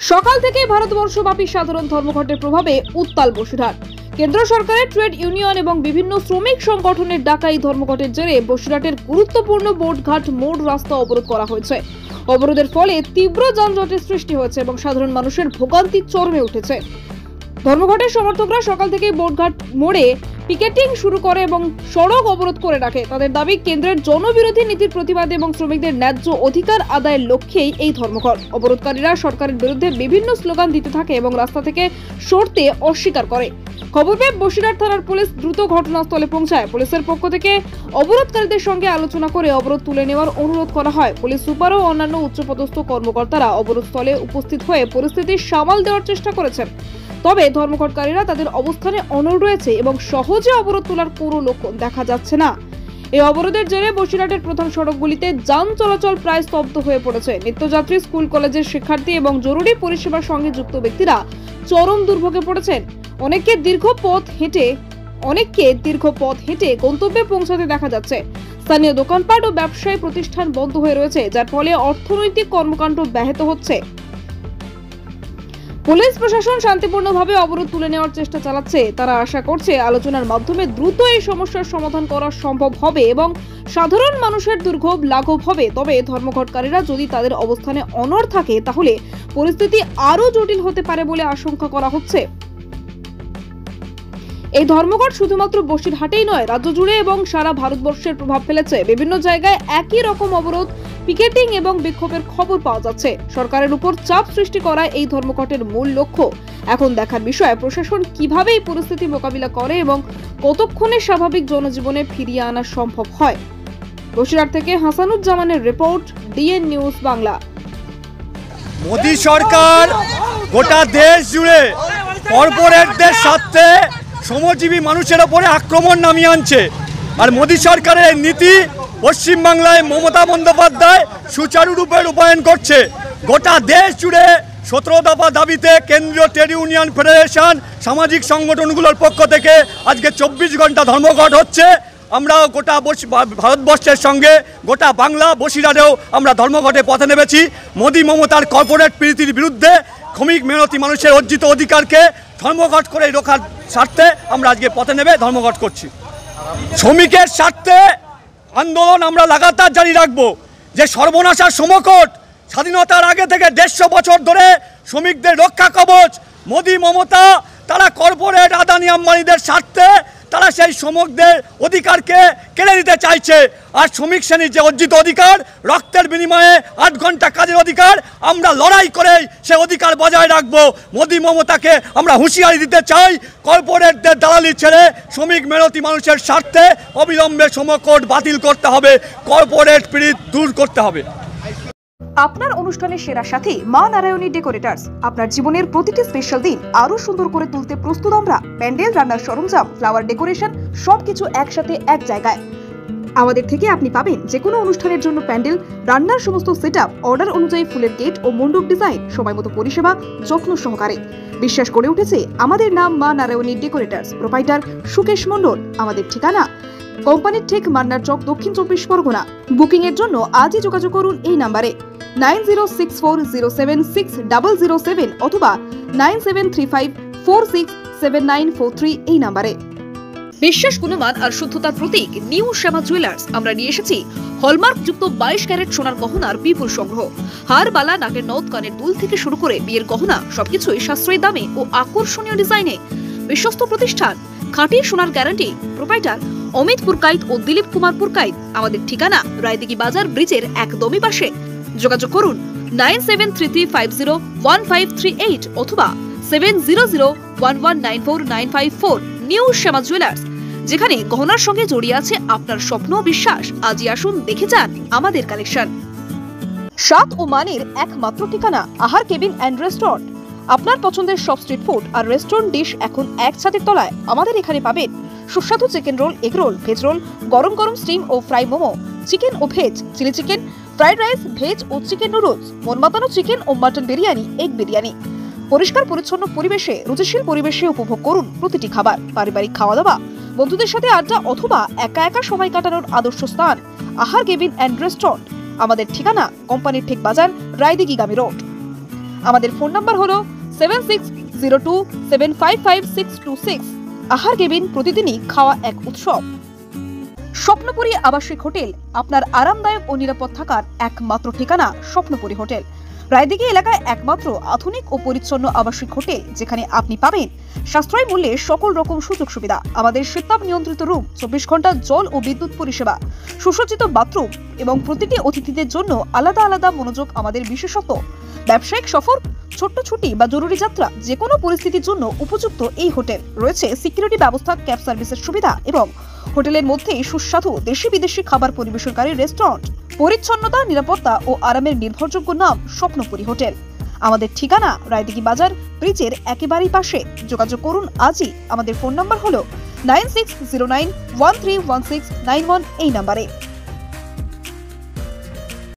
সকাল থেকে ভারতবর্ষব্যাপী সাধারণ ধর্মঘটের প্রভাবে উত্তাল বসিরহাট। কেন্দ্র সরকারের ট্রেড ইউনিয়ন এবং বিভিন্ন শ্রমিক সংগঠনের ডাকা এই ধর্মঘটের জেরে বসিরহাটের গুরুত্বপূর্ণ বোটঘাট মোড় রাস্তা অবরোধ করা হয়েছে। অবরোধের ফলে তীব্র যানজটের সৃষ্টি হয়েছে এবং সাধারণ মানুষের ভোগান্তি চরমে উঠেছে। ধর্মঘটের সমর্থকরা সকাল থেকে বোটঘাট মোড়ে পিকেটিং শুরু করে এবং সড়ক অবরোধ করে রাখে। তাদের দাবি, কেন্দ্রের জনবিরোধী নীতির প্রতিবাদে এবং শ্রমিকদের ন্যায্য অধিকার আদায়ের লক্ষ্যেই এই ধর্মঘট। অবরোধকারীরা সরকারের বিরুদ্ধে বিভিন্ন স্লোগান দিতে থাকে এবং রাস্তা থেকে সরতে অস্বীকার করে। খবর পেয়ে বসিরহাট থানার পুলিশ দ্রুত ঘটনাস্থলে পৌঁছায়। পুলিশের পক্ষ থেকে অবরোধকারীদের সঙ্গে আলোচনা করে অবরোধ তুলে নেওয়ার অনুরোধ করা হয়। পুলিশ সুপার ও অন্যান্য উচ্চপদস্থ কর্মকর্তারা অবরোধস্থলে উপস্থিত হয়ে পরিস্থিতি সামাল দেওয়ার চেষ্টা করেছেন। তবে ধর্মঘটকারীরা তাদের অবস্থানে অনড় রয়েছে এবং সহজে অবরোধ তোলার কোনো লক্ষণ দেখা যাচ্ছে না। এই অবরোধের জেরে বসিরহাটের প্রধান সড়কগুলিতে যান চলাচল প্রায় স্তব্ধ হয়ে পড়েছে। নিত্যযাত্রী, স্কুল কলেজের শিক্ষার্থী এবং জরুরি পরিষেবার সঙ্গে যুক্ত ব্যক্তিরা চরম দুর্ভোগে পড়েছেন। অনেককে দীর্ঘ পথ হেঁটে গন্তব্যে পৌঁছাতে দেখা যাচ্ছে। স্থানীয় দোকানপাট ও ব্যবসায়ী প্রতিষ্ঠান বন্ধ হয়ে রয়েছে, যার ফলে অর্থনৈতিক কর্মকাণ্ড ব্যাহত হচ্ছে। পুলিশ প্রশাসন শান্তিপূর্ণভাবে অবরোধ তুলে নেওয়ার চেষ্টা চালাচ্ছে। তারা আশা করছে আলোচনার মাধ্যমে দ্রুত এই সমস্যার সমাধান করা সম্ভব হবে এবং সাধারণ মানুষের দুর্ভোগ লাঘব হবে। তবে ধর্মঘটকারীরা যদি তাদের অবস্থানে অনড় থাকে তাহলে পরিস্থিতি আরো জটিল হতে পারে বলে আশঙ্কা করা হচ্ছে। এই ধর্মঘট শুধুমাত্র বসিরহাটেই নয়, রাজ্য জুড়ে এবং সারা ভারতবর্ষের প্রভাব ফেলেছে। বিভিন্ন জায়গায় একই রকম অবরোধ, পিকেটিং এবং বিক্ষোভের খবর পাওয়া যাচ্ছে। সরকারের উপর চাপ সৃষ্টি করা এই ধর্মঘটের মূল লক্ষ্য। এখন দেখার বিষয় প্রশাসন কিভাবে এই পরিস্থিতি মোকাবিলা করে এবং কতক্ষণে স্বাভাবিক জনজীবনে ফিরিয়ে আনা সম্ভব হয়। বসিরহাট থেকে হাসানুজ্জামানের report, DN news Bangla. Modi সরকার গোটা দেশ জুড়ে কর্পোরেটদের স্বার্থে শ্রমজীবী মানুষের ওপরে আক্রমণ নামিয়ে আনছে। আর মোদী সরকারের নীতি পশ্চিমবাংলায় মমতা বন্দ্যোপাধ্যায় সুচারুরূপে রূপায়ণ করছে। গোটা দেশ জুড়ে 17 দফা দাবিতে কেন্দ্রীয় ট্রেড ইউনিয়ন ফেডারেশন, সামাজিক সংগঠনগুলোর পক্ষ থেকে আজকে 24 ঘন্টা ধর্মঘট হচ্ছে। আমরাও গোটা ভারতবর্ষের সঙ্গে গোটা বাংলা বসিরহাটেও আমরা ধর্মঘটে পথে নেমেছি। মোদী মমতার কর্পোরেট প্রীতির বিরুদ্ধে শ্রমিক মেহনতি মানুষের অর্জিত অধিকারকে ধর্মঘট করে রক্ষার স্বার্থে আমরা আজকে পথে নেমে ধর্মঘট করছি। শ্রমিকের স্বার্থে আন্দোলন আমরা লাগাতার জারি রাখবো। যে সর্বনাশার সমকট স্বাধীনতার আগে থেকে 150 বছর ধরে শ্রমিকদের রক্ষা কবচ মোদী মমতা, তারা কর্পোরেট আদানি আম্বানিদের স্বার্থে তারা সেই শ্রমিকদের অধিকারকে কেড়ে নিতে চাইছে। আর শ্রমিক শ্রেণীর যে অর্জিত অধিকার, রক্তের বিনিময়ে 8 ঘন্টা কাজের অধিকার, আমরা লড়াই করেই সে অধিকার বজায় রাখবো। মোদী মমতাকে আমরা হুঁশিয়ারি দিতে চাই, কর্পোরেটদের দালালি ছেড়ে শ্রমিক মেহনতি মানুষের স্বার্থে অবিলম্বে সমকট বাতিল করতে হবে, কর্পোরেট পীড়িত দূর করতে হবে। আপনার অনুষ্ঠানের সেরা সাথী মা নারায়ণী ডেকোরেটার্স। আপনার জীবনের প্রতিটি স্পেশাল দিন আরো সুন্দর করে তুলতে প্রস্তুত আমরা। প্যান্ডেল, রান্নার সরঞ্জাম, ফ্লাওয়ার ডেকোরেশন সবকিছু একসাথে এক জায়গায়। আমাদের থেকে আপনি পাবেন যে কোনো অনুষ্ঠানের জন্য প্যান্ডেল, রান্নার সমস্ত সেটআপ, অর্ডার অনুযায়ী ফুলের গেট ও মণ্ডপ ডিজাইন, সময়মতো পরিষেবা, যত্ন সহকারে। বিশ্বাস করে উঠেছে আমাদের নাম মা নারায়ণী ডেকোরেটার্স। প্রোপাইটার সুকেশ মণ্ডল। আমাদের ঠিকানা কোম্পানির ঠিক মান্নার চক, দক্ষিণ 24 পরগনা। বুকিং এর জন্য আজই যোগাযোগ করুন এই নাম্বারে 9064076007 অথবা 9735467943 এই নাম্বারে। বিশ্বাস, গুণমান আর শুদ্ধতার প্রতীক নিউ শ্যামা জুয়েলার্স। আমরা নিয়ে এসেছি হলমার্ক যুক্ত 22 ক্যারেট সোনার গহনার বিপুল সংগ্রহ। হার, বালা, নাকের নথ, কানের দুল থেকে শুরু করে বিয়ের গহনা সবকিছুই সাশ্রয়ী দামে ও আকর্ষণীয় ডিজাইনে। বিশ্বস্ত প্রতিষ্ঠান, খাঁটি সোনার গ্যারান্টি। প্রোপাইটার অমিত পুরকাইত ও দিলীপ কুমার পুরকাইত। আমাদের ঠিকানা রায়দিঘি বাজার ব্রিজের একদমই পাশে। যোগাযোগ করুন 9733501538 অথবা 7001194954। নিউ শ্যামা জুয়েলার্স, যেখানে গহনার সঙ্গে জড়িয়ে আছে আপনার স্বপ্ন ও বিশ্বাস। আজই আসুন, দেখে যান আমাদের কালেকশন। স্বাদ ও মানের একমাত্র ঠিকানা আহার কেবিন অ্যান্ড রেস্টুরেন্ট। আপনার পছন্দের সব স্ট্রিট ফুড আর রেস্টুরেন্ট ডিশ এখন এক ছাদের তলায়। আমাদের এখানে পাবেন সুস্বাদু chicken roll, egg roll, veg roll, গরম গরম স্টিম ও ফ্রাই মোমো, চিকেন ও veg, chilli chicken, fried rice, veg ও চিকেন নুডলস, মন মাতানো চিকেন ও মাটন বিরিয়ানি, এগ বিরিয়ানি। পরিষ্কার পরিচ্ছন্ন পরিবেশে, রুচিশীল পরিবেশে উপভোগ করুন প্রতিটি খাবার। পারিবারিক খাওয়া দাওয়া, বন্ধুদের সাথে আড্ডা অথবা একা একা সময় কাটানোর আদর্শ স্থান আহার কেবিন অ্যান্ড রেস্টুরেন্ট। আমাদের ঠিকানা কোম্পানির ঠিক বাজার, রায়দিঘি গামী রোড। আমাদের ফোন নাম্বার হলো 7602755626। আহার কেবিন, প্রতিদিনই খাওয়া এক উৎসব। স্বপ্নপুরী আবাসিক হোটেল, আপনার আরামদায়ক ও নিরাপদ থাকার একমাত্র ঠিকানা স্বপ্নপুরী হোটেল। রায়দিঘি এলাকায় একমাত্র আধুনিক ও পরিচ্ছন্ন আবাসিক হোটেল, যেখানে আপনি পাবেন সাশ্রয়ী মূল্যে সকল রকম সুযোগ সুবিধা। আমাদের শীতাপ নিয়ন্ত্রিত রুম, 24 ঘন্টা জল ও বিদ্যুৎ পরিষেবা, সুসজ্জিত বাথরুম এবং প্রতিটি অতিথিদের জন্য আলাদা আলাদা মনোযোগ আমাদের বিশেষত্ব। ব্যবসায়িক সফর, ছোট্ট ছুটি বা জরুরি যাত্রা, যে কোনো পরিস্থিতির জন্য উপযুক্ত এই হোটেল। রয়েছে সিকিউরিটি ব্যবস্থা, ক্যাব সার্ভিসের সুবিধা এবং হোটেলের মধ্যেই সুস্বাদু দেশি বিদেশি খাবার পরিবেশনকারী রেস্টুরেন্ট। পরিচ্ছন্নতা, নিরাপত্তা ও আরামের নির্ভরযোগ্য নাম স্বপ্নপুরী হোটেল। আমাদের ঠিকানা রায়দিঘি বাজার ব্রিজের একেবারেই পাশে। যোগাযোগ করুন আজই। আমাদের ফোন নাম্বার হলো 9609131691 এই নাম্বারে।